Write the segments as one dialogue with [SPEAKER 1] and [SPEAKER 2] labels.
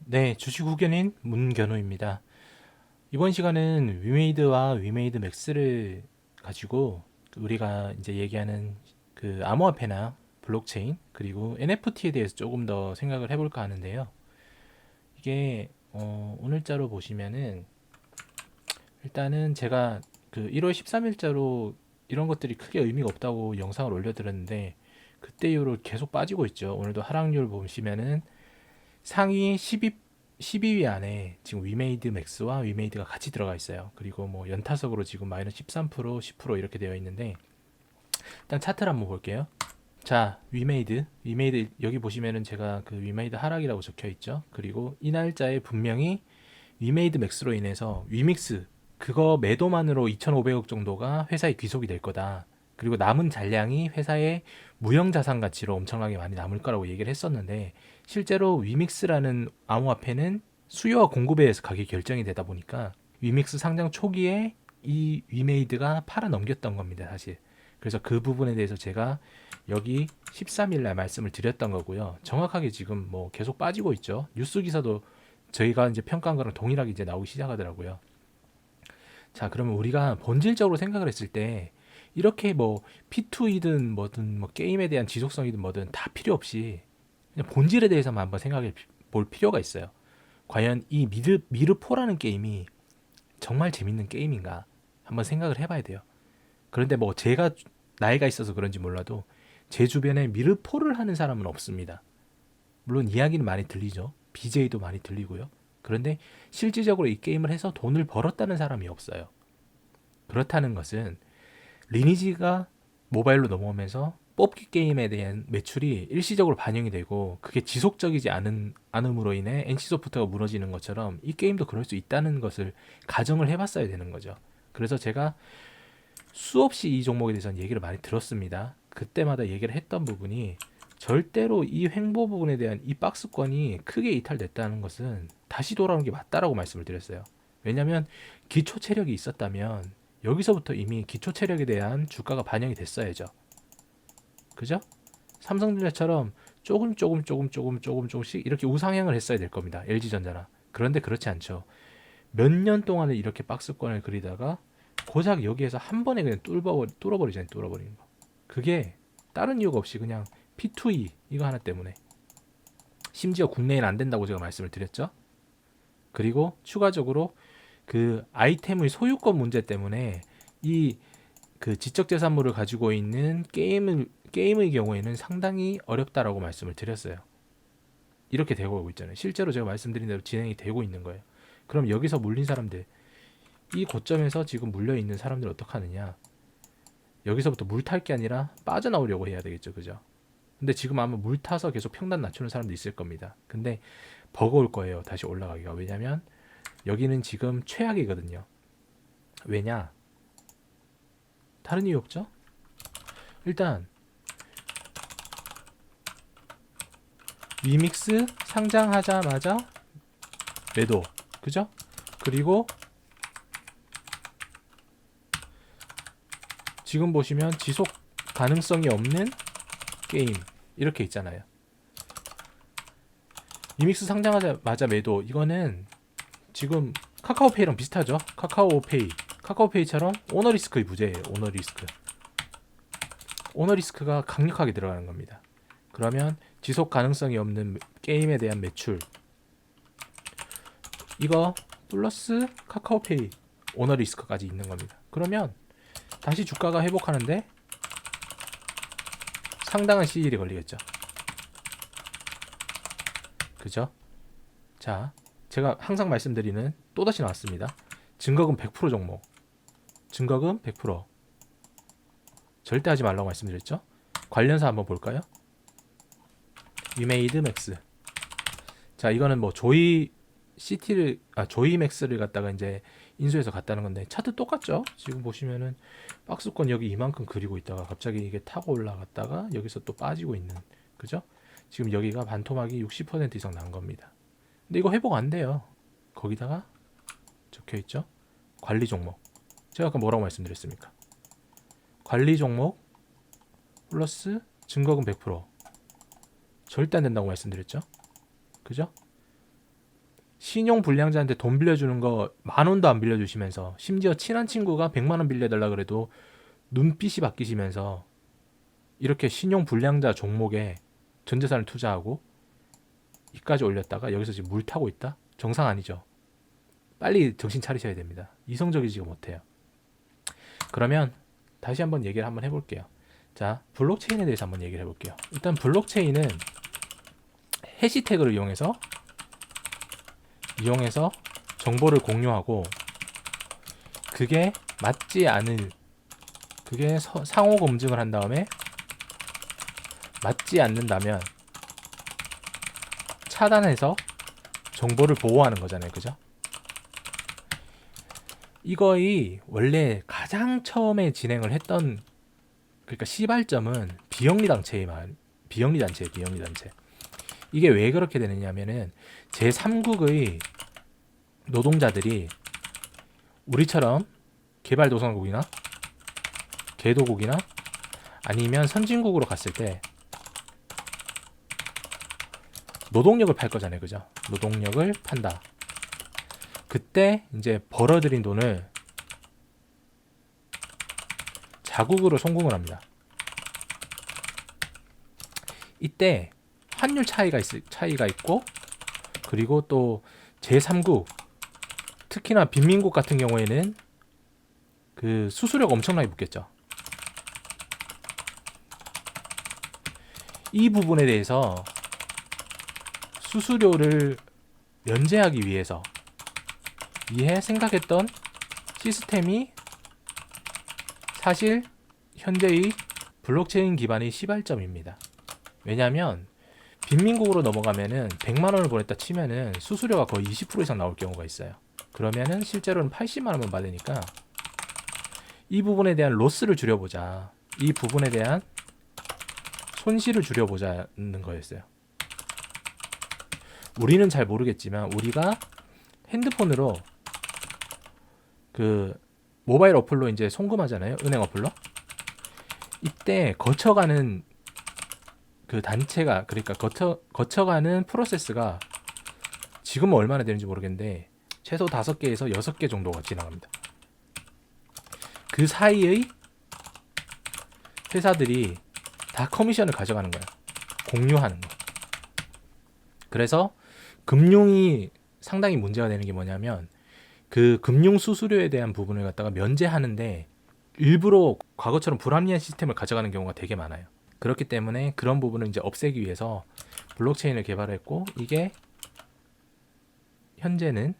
[SPEAKER 1] 네, 주식 후견인 문견호입니다. 이번 시간은 위메이드와 위메이드 맥스를 가지고 우리가 이제 얘기하는 그 암호화폐나 블록체인 그리고 NFT에 대해서 조금 더 생각을 해볼까 하는데요. 이게 오늘자로 보시면은 일단은 제가 그 1월 13일자로 이런 것들이 크게 의미가 없다고 영상을 올려드렸는데 그때 이후로 계속 빠지고 있죠. 오늘도 하락률 보시면은 상위 12위 안에 지금 위메이드 맥스와 위메이드가 같이 들어가 있어요. 그리고 뭐 연타석으로 지금 마이너스 13%, 10% 이렇게 되어 있는데 일단 차트를 한번 볼게요. 자, 위메이드 여기 보시면은 제가 그 위메이드 하락이라고 적혀 있죠. 그리고 이 날짜에 분명히 위메이드 맥스로 인해서 위믹스 그거 매도만으로 2,500억 정도가 회사에 귀속이 될 거다. 그리고 남은 잔량이 회사의 무형자산 가치로 엄청나게 많이 남을 거라고 얘기를 했었는데 실제로 위믹스라는 암호화폐는 수요와 공급에 의해서 가격이 결정이 되다 보니까 위믹스 상장 초기에 이 위메이드가 팔아 넘겼던 겁니다, 사실. 그래서 그 부분에 대해서 제가 여기 13일 날 말씀을 드렸던 거고요. 정확하게 지금 뭐 계속 빠지고 있죠. 뉴스 기사도 저희가 이제 평가한 거랑 동일하게 이제 나오기 시작하더라고요. 자, 그러면 우리가 본질적으로 생각을 했을 때 이렇게 뭐 P2이든 뭐든 뭐 게임에 대한 지속성이든 뭐든 다 필요 없이 그냥 본질에 대해서만 한번 생각해 볼 필요가 있어요. 과연 이 미르포라는 게임이 정말 재밌는 게임인가 한번 생각을 해봐야 돼요. 그런데 뭐 제가 나이가 있어서 그런지 몰라도 제 주변에 미르포를 하는 사람은 없습니다. 물론 이야기는 많이 들리죠. BJ도 많이 들리고요. 그런데 실질적으로 이 게임을 해서 돈을 벌었다는 사람이 없어요. 그렇다는 것은 리니지가 모바일로 넘어오면서 뽑기 게임에 대한 매출이 일시적으로 반영이 되고 그게 지속적이지 않음으로 인해 NC소프트가 무너지는 것처럼 이 게임도 그럴 수 있다는 것을 가정을 해봤어야 되는 거죠. 그래서 제가 수없이 이 종목에 대해서는 얘기를 많이 들었습니다. 그때마다 얘기를 했던 부분이 절대로 이 횡보 부분에 대한 이 박스권이 크게 이탈됐다는 것은 다시 돌아오는 게 맞다라고 말씀을 드렸어요. 왜냐하면 기초 체력이 있었다면 여기서부터 이미 기초 체력에 대한 주가가 반영이 됐어야죠. 그죠? 삼성전자처럼 조금씩 이렇게 우상향을 했어야 될 겁니다. LG전자나. 그런데 그렇지 않죠. 몇 년 동안을 이렇게 박스권을 그리다가 고작 여기에서 한 번에 그냥 뚫어버리잖아요. 뚫어버리는 거. 그게 다른 이유가 없이 그냥 P2E 이거 하나 때문에 심지어 국내에는 안 된다고 제가 말씀을 드렸죠. 그리고 추가적으로 그 아이템의 소유권 문제 때문에 이 그 지적재산물을 가지고 있는 게임의 경우에는 상당히 어렵다라고 말씀을 드렸어요. 이렇게 되고 오고 있잖아요. 실제로 제가 말씀드린 대로 진행이 되고 있는 거예요. 그럼 여기서 물린 사람들, 이 고점에서 지금 물려 있는 사람들 어떡하느냐? 여기서부터 물 탈 게 아니라 빠져나오려고 해야 되겠죠, 그죠? 근데 지금 아마 물 타서 계속 평단 낮추는 사람도 있을 겁니다. 근데 버거울 거예요, 다시 올라가기가. 왜냐면 여기는 지금 최악이거든요. 왜냐? 다른 이유 없죠? 일단 위믹스 상장하자마자 매도, 그죠? 그리고 지금 보시면 지속 가능성이 없는 게임 이렇게 있잖아요. 위믹스 상장하자마자 매도, 이거는 지금 카카오페이랑 비슷하죠. 카카오페이처럼 오너리스크의 부재예요. 오너리스크가 강력하게 들어가는 겁니다. 그러면 지속 가능성이 없는 게임에 대한 매출, 이거 플러스 카카오페이 오너리스크까지 있는 겁니다. 그러면 다시 주가가 회복하는데 상당한 시일이 걸리겠죠. 그죠? 자, 제가 항상 말씀드리는, 또다시 나왔습니다. 증거금 100% 종목. 증거금 100%. 절대 하지 말라고 말씀드렸죠? 관련사 한번 볼까요? 위메이드 맥스. 자, 이거는 뭐 조이 맥스를 갖다가 이제 인수해서 갔다는 건데 차트 똑같죠? 지금 보시면은 박스권 여기 이만큼 그리고 있다가 갑자기 이게 타고 올라갔다가 여기서 또 빠지고 있는, 그죠? 지금 여기가 반토막이 60% 이상 난 겁니다. 근데 이거 회복 안 돼요. 거기다가 적혀 있죠? 관리 종목. 제가 아까 뭐라고 말씀드렸습니까? 관리 종목 플러스 증거금 100%. 절대 안 된다고 말씀드렸죠? 그죠? 신용 불량자한테 돈 빌려주는 거 10,000원도 안 빌려주시면서 심지어 친한 친구가 100만 원 빌려달라 그래도 눈빛이 바뀌시면서 이렇게 신용 불량자 종목에 전 재산을 투자하고 이까지 올렸다가 여기서 지금 물 타고 있다? 정상 아니죠. 빨리 정신 차리셔야 됩니다. 이성적이지가 못해요. 그러면 다시 한번 얘기를 한번 해볼게요. 자, 블록체인에 대해서 한번 얘기를 해볼게요. 일단 블록체인은 해시태그를 이용해서 정보를 공유하고 그게 맞지 않을 그게 상호 검증을 한 다음에 맞지 않는다면 차단해서 정보를 보호하는 거잖아요. 그죠? 이거의 원래 가장 처음에 진행을 했던 그러니까 시발점은 비영리 단체예요. 비영리 단체. 이게 왜 그렇게 되느냐면은 제3국의 노동자들이 우리처럼 개발도상국이나 개도국이나 아니면 선진국으로 갔을 때 노동력을 팔 거잖아요. 그죠? 노동력을 판다. 그때 이제 벌어들인 돈을 자국으로 송금을 합니다. 이때 환율 차이가 있고 그리고 또 제3국 특히나 빈민국 같은 경우에는 그 수수료가 엄청나게 붙겠죠. 이 부분에 대해서 수수료를 면제하기 위해서 생각했던 시스템이 사실 현재의 블록체인 기반의 시발점입니다. 왜냐하면 빈민국으로 넘어가면은 100만 원을 보냈다 치면은 수수료가 거의 20% 이상 나올 경우가 있어요. 그러면은 실제로는 80만 원만 받으니까 이 부분에 대한 로스를 줄여보자. 이 부분에 대한 손실을 줄여보자는 거였어요. 우리는 잘 모르겠지만 우리가 핸드폰으로 그 모바일 어플로 이제 송금하잖아요. 은행 어플로. 이때 거쳐가는 그 단체가 그러니까 거쳐가는 프로세스가 지금은 얼마나 되는지 모르겠는데 최소 5개에서 6개 정도가 지나갑니다. 그 사이의 회사들이 다 커미션을 가져가는 거야. 공유하는 거. 그래서 금융이 상당히 문제가 되는 게 뭐냐면 그 금융 수수료에 대한 부분을 갖다가 면제하는데 일부러 과거처럼 불합리한 시스템을 가져가는 경우가 되게 많아요. 그렇기 때문에 그런 부분을 이제 없애기 위해서 블록체인을 개발했고 이게 현재는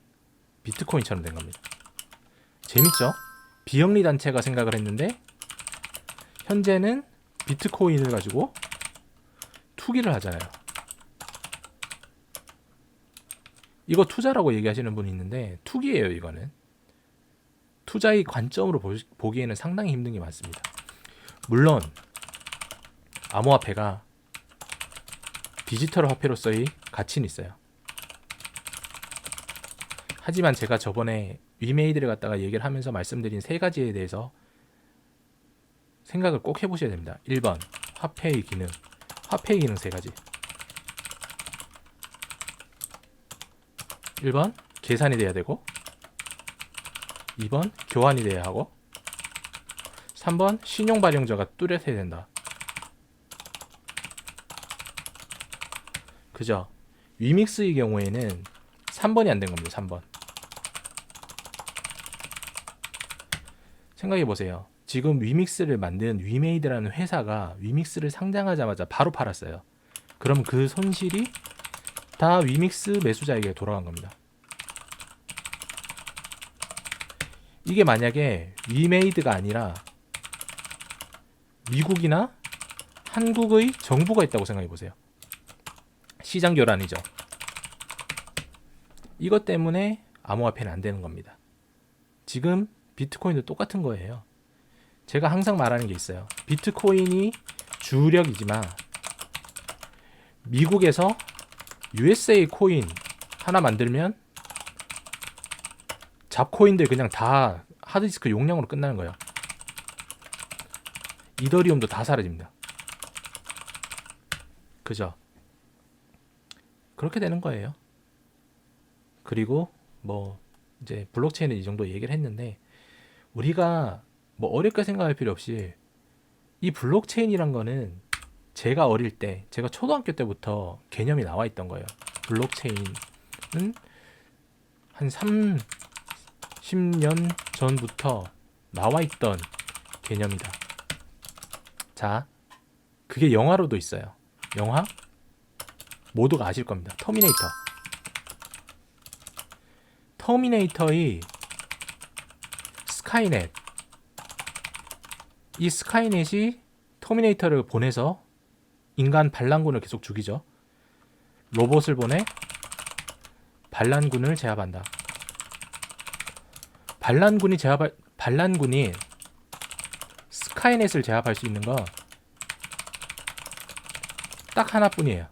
[SPEAKER 1] 비트코인처럼 된 겁니다. 재밌죠? 비영리 단체가 생각을 했는데 현재는 비트코인을 가지고 투기를 하잖아요. 이거 투자라고 얘기하시는 분이 있는데 투기예요. 이거는 투자의 관점으로 보기에는 상당히 힘든 게 많습니다. 물론 암호화폐가 디지털 화폐로서의 가치는 있어요. 하지만 제가 저번에 위메이드를 갖다가 얘기를 하면서 말씀드린 3가지에 대해서 생각을 꼭 해보셔야 됩니다. 1번 화폐의 기능 3가지. 1번 계산이 돼야 되고 2번 교환이 돼야 하고 3번 신용 발행자가 뚜렷해야 된다. 그죠? 위믹스의 경우에는 3번이 안 된 겁니다. 3번. 생각해 보세요. 지금 위믹스를 만든 위메이드라는 회사가 위믹스를 상장하자마자 바로 팔았어요. 그럼 그 손실이 다 위믹스 매수자에게 돌아간 겁니다. 이게 만약에 위메이드가 아니라 미국이나 한국의 정부가 있다고 생각해 보세요. 시장 교란이죠. 이것 때문에 암호화폐는 안 되는 겁니다. 지금 비트코인도 똑같은 거예요. 제가 항상 말하는 게 있어요. 비트코인이 주력이지만 미국에서 USA 코인 하나 만들면 잡코인들 그냥 다 하드디스크 용량으로 끝나는 거예요. 이더리움도 다 사라집니다. 그죠? 그렇게 되는 거예요. 그리고 뭐 이제 블록체인은 이 정도 얘기를 했는데, 우리가 뭐 어렵게 생각할 필요 없이 이 블록체인이란 거는 제가 어릴 때, 제가 초등학교 때부터 개념이 나와 있던 거예요. 블록체인은 한 30년 전부터 나와 있던 개념이다. 자, 그게 영화로도 있어요. 영화 모두가 아실 겁니다. 터미네이터. 터미네이터의 스카이넷. 이 스카이넷이 터미네이터를 보내서 인간 반란군을 계속 죽이죠. 로봇을 보내 반란군을 제압한다. 반란군이 스카이넷을 제압할 수 있는 거 딱 하나뿐이에요.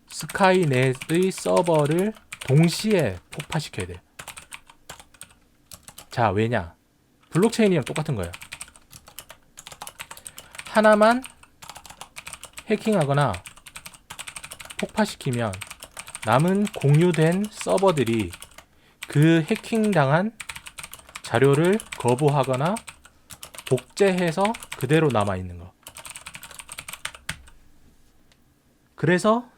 [SPEAKER 1] 스카이넷의 서버를 동시에 폭파시켜야 돼요. 자, 왜냐? 블록체인이랑 똑같은 거예요. 하나만 해킹하거나 폭파시키면 남은 공유된 서버들이 그 해킹당한 자료를 거부하거나 복제해서 그대로 남아있는 거. 그래서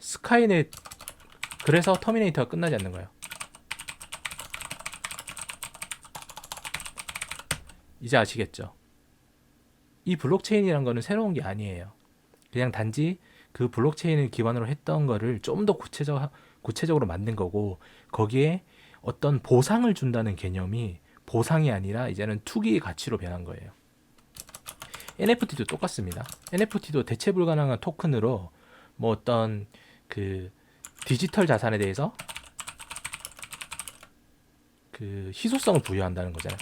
[SPEAKER 1] 그래서 터미네이터가 끝나지 않는 거예요. 이제 아시겠죠? 이 블록체인이란 거는 새로운 게 아니에요. 그냥 단지 그 블록체인을 기반으로 했던 거를 좀 더 구체적으로 만든 거고, 거기에 어떤 보상을 준다는 개념이 보상이 아니라 이제는 투기의 가치로 변한 거예요. NFT도 똑같습니다. NFT도 대체 불가능한 토큰으로 뭐 어떤 그 디지털 자산에 대해서 그 희소성을 부여한다는 거잖아요.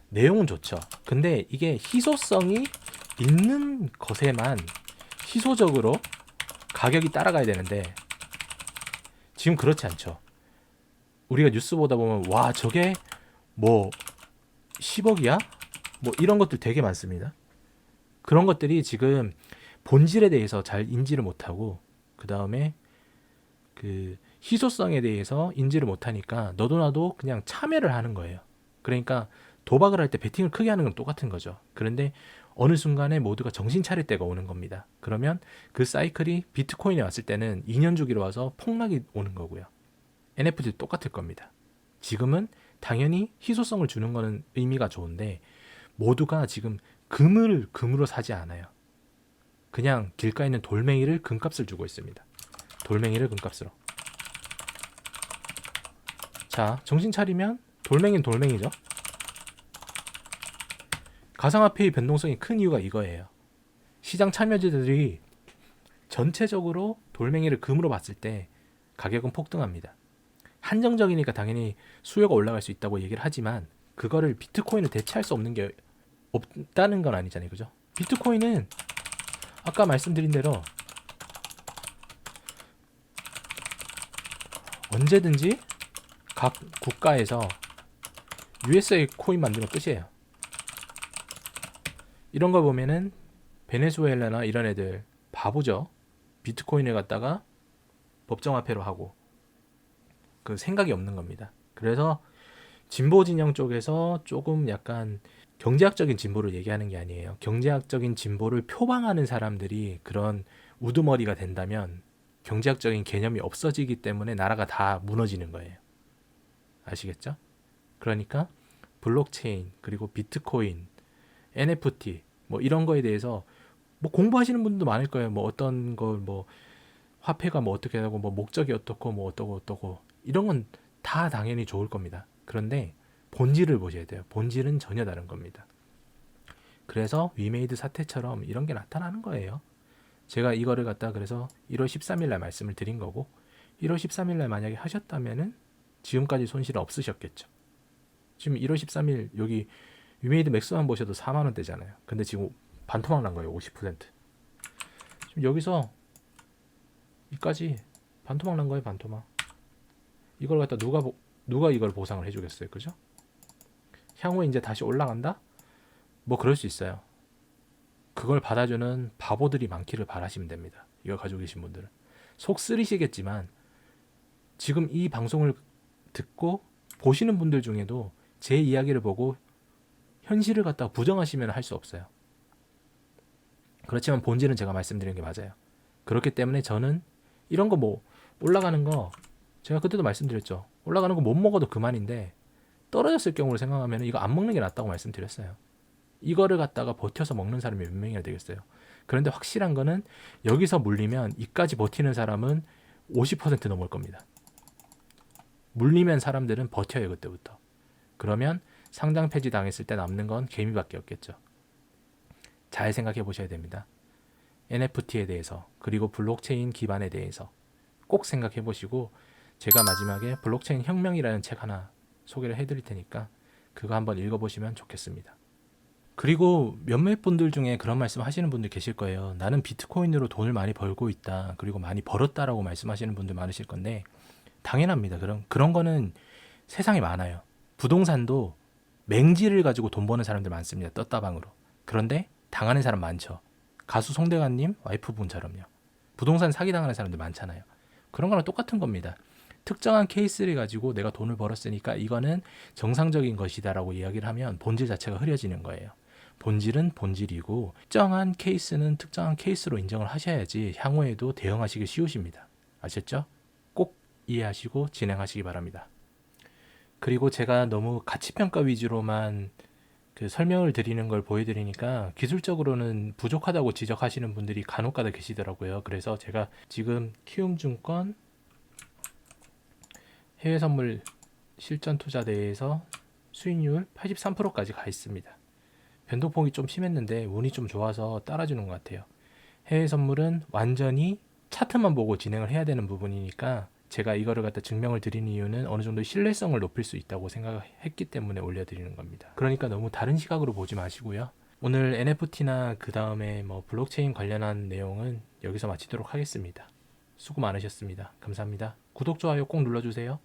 [SPEAKER 1] 내용은 좋죠. 근데 이게 희소성이 있는 것에만 희소적으로 가격이 따라가야 되는데, 지금 그렇지 않죠. 우리가 뉴스 보다 보면 와, 저게 뭐 10억이야? 뭐 이런 것들 되게 많습니다. 그런 것들이 지금 본질에 대해서 잘 인지를 못하고, 그 다음에 그 희소성에 대해서 인지를 못하니까 너도 나도 그냥 참여를 하는 거예요. 그러니까 도박을 할 때 베팅을 크게 하는 건 똑같은 거죠. 그런데 어느 순간에 모두가 정신 차릴 때가 오는 겁니다. 그러면 그 사이클이 비트코인에 왔을 때는 2년 주기로 와서 폭락이 오는 거고요. NFT도 똑같을 겁니다. 지금은 당연히 희소성을 주는 거는 의미가 좋은데, 모두가 지금 금으로 사지 않아요. 그냥 길가에 있는 돌멩이를 금값을 주고 있습니다. 돌멩이를 금값으로. 자, 정신 차리면 돌멩이는 돌멩이죠. 가상화폐의 변동성이 큰 이유가 이거예요. 시장 참여자들이 전체적으로 돌멩이를 금으로 봤을 때 가격은 폭등합니다. 한정적이니까 당연히 수요가 올라갈 수 있다고 얘기를 하지만, 그거를 비트코인을 대체할 수 없는 게 없다는 건 아니잖아요. 그죠? 비트코인은 아까 말씀드린 대로 언제든지 각 국가에서 USA 코인 만들면 끝이에요. 이런 걸 보면은 베네수엘라나 이런 애들 바보죠. 비트코인을 갖다가 법정화폐로 하고 그 생각이 없는 겁니다. 그래서 진보 진영 쪽에서 조금 약간 경제학적인 진보를 얘기하는 게 아니에요. 경제학적인 진보를 표방하는 사람들이 그런 우두머리가 된다면 경제학적인 개념이 없어지기 때문에 나라가 다 무너지는 거예요. 아시겠죠? 그러니까 블록체인, 그리고 비트코인, NFT 뭐 이런 거에 대해서 뭐 공부하시는 분도 많을 거예요. 뭐 어떤 걸 뭐 화폐가 뭐 어떻게 하고 뭐 목적이 어떻고 뭐 어떠고 이런 건 다 당연히 좋을 겁니다. 그런데 본질을 보셔야 돼요. 본질은 전혀 다른 겁니다. 그래서 위메이드 사태처럼 이런 게 나타나는 거예요. 제가 이거를 갖다 그래서 1월 13일 날 말씀을 드린 거고, 1월 13일 날 만약에 하셨다면은 지금까지 손실은 없으셨겠죠. 지금 1월 13일 여기 위메이드 맥스만 보셔도 4만 원대잖아요. 근데 지금 반토막 난 거예요. 50%. 지금 여기서 이까지 반토막 난 거예요. 반토막. 이걸 갖다 누가 이걸 보상을 해주겠어요. 그죠? 향후에 이제 다시 올라간다? 뭐 그럴 수 있어요. 그걸 받아주는 바보들이 많기를 바라시면 됩니다. 이거 가지고 계신 분들은 속 쓰리시겠지만 지금 이 방송을 듣고 보시는 분들 중에도 제 이야기를 보고 현실을 갖다가 부정하시면 할 수 없어요. 그렇지만 본질은 제가 말씀드리는 게 맞아요. 그렇기 때문에 저는 이런 거 뭐 올라가는 거 제가 그때도 말씀드렸죠. 올라가는 거 못 먹어도 그만인데 떨어졌을 경우를 생각하면 이거 안 먹는 게 낫다고 말씀드렸어요. 이거를 갖다가 버텨서 먹는 사람이 몇 명이나 되겠어요. 그런데 확실한 거는 여기서 물리면 이까지 버티는 사람은 50% 넘을 겁니다. 물리면 사람들은 버텨요 그때부터. 그러면 상장 폐지 당했을 때 남는 건 개미밖에 없겠죠. 잘 생각해 보셔야 됩니다. NFT에 대해서 그리고 블록체인 기반에 대해서 꼭 생각해 보시고 제가 마지막에 블록체인 혁명이라는 책 하나 소개를 해드릴 테니까 그거 한번 읽어보시면 좋겠습니다. 그리고 몇몇 분들 중에 그런 말씀 하시는 분들 계실 거예요. 나는 비트코인으로 돈을 많이 벌고 있다. 그리고 많이 벌었다라고 말씀하시는 분들 많으실 건데 당연합니다. 그런 거는 세상에 많아요. 부동산도 맹지를 가지고 돈 버는 사람들 많습니다. 떴다방으로. 그런데 당하는 사람 많죠. 가수 송대관님 와이프분처럼요. 부동산 사기당하는 사람들 많잖아요. 그런 거랑 똑같은 겁니다. 특정한 케이스를 가지고 내가 돈을 벌었으니까 이거는 정상적인 것이다라고 이야기를 하면 본질 자체가 흐려지는 거예요. 본질은 본질이고 특정한 케이스는 특정한 케이스로 인정을 하셔야지 향후에도 대응하시기 쉬우십니다. 아셨죠? 꼭 이해하시고 진행하시기 바랍니다. 그리고 제가 너무 가치평가 위주로만 그 설명을 드리는 걸 보여드리니까 기술적으로는 부족하다고 지적하시는 분들이 간혹가다 계시더라고요. 그래서 제가 지금 키움증권 해외선물 실전투자대회에서 수익률 83%까지 가 있습니다. 변동폭이 좀 심했는데 운이 좀 좋아서 따라주는 것 같아요. 해외선물은 완전히 차트만 보고 진행을 해야 되는 부분이니까 제가 이거를 갖다 증명을 드리는 이유는 어느 정도 신뢰성을 높일 수 있다고 생각했기 때문에 올려드리는 겁니다. 그러니까 너무 다른 시각으로 보지 마시고요. 오늘 NFT나 그 다음에 뭐 블록체인 관련한 내용은 여기서 마치도록 하겠습니다. 수고 많으셨습니다. 감사합니다. 구독, 좋아요 꼭 눌러주세요.